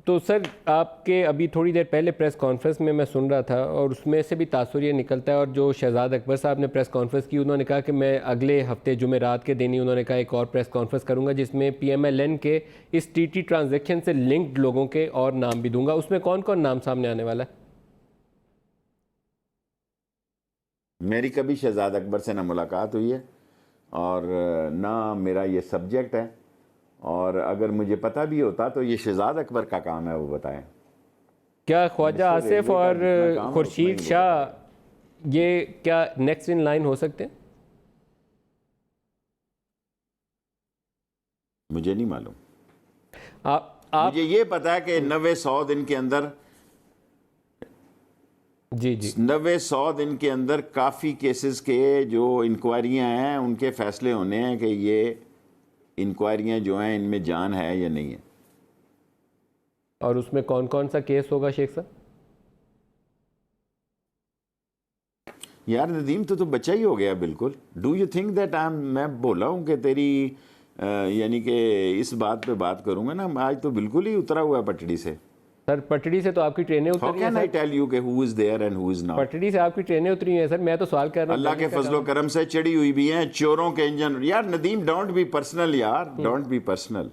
तो सर आपके अभी थोड़ी देर पहले प्रेस कॉन्फ्रेंस में मैं सुन रहा था और उसमें से भी तासुर ये निकलता है, और जो शहजाद अकबर साहब ने प्रेस कॉन्फ्रेंस की, उन्होंने कहा कि मैं अगले हफ्ते जुमेरात के दिन ही उन्होंने कहा एक और प्रेस कॉन्फ्रेंस करूंगा जिसमें PMLN के इस TT ट्रांजैक्शन से लिंक्ड लोगों के और नाम भी दूंगा। उसमें कौन कौन नाम सामने आने वाला है? मेरी कभी शहजाद अकबर से ना मुलाकात हुई है और ना मेरा ये सब्जेक्ट है, और अगर मुझे पता भी होता तो ये शहजाद अकबर का काम है वो बताएं। क्या ख्वाजा आसिफ और खुर्शीद शाह ये क्या नेक्स्ट इन लाइन हो सकते हैं? मुझे नहीं मालूम। आप मुझे ये पता है कि 90-100 दिन के अंदर जी 90-100 दिन के अंदर काफ़ी केसेस के जो इंक्वायरियां हैं उनके फैसले होने हैं कि ये इंक्वायरियां जो हैं इनमें जान है या नहीं है। और उसमें कौन कौन सा केस होगा शेख साहब? यार नदीम तो बच्चा ही हो गया बिल्कुल। डू यू थिंक दैट मैं बोला हूँ कि तेरी यानी कि इस बात पे बात करूंगा ना, आज तो बिल्कुल ही उतरा हुआ है पटड़ी से। सर पटड़ी से तो आपकी ट्रेनें उतरी हैं। आई टेल यू कि who is there and who is not. पटड़ी से आपकी ट्रेनें उतरी हैं सर, मैं तो सवाल कर रहा हूं। अल्लाह के फजलो करम से चढ़ी हुई भी हैं, चोरों के इंजन। यार नदीम डोंट बी पर्सनल यार, डोंट बी पर्सनल।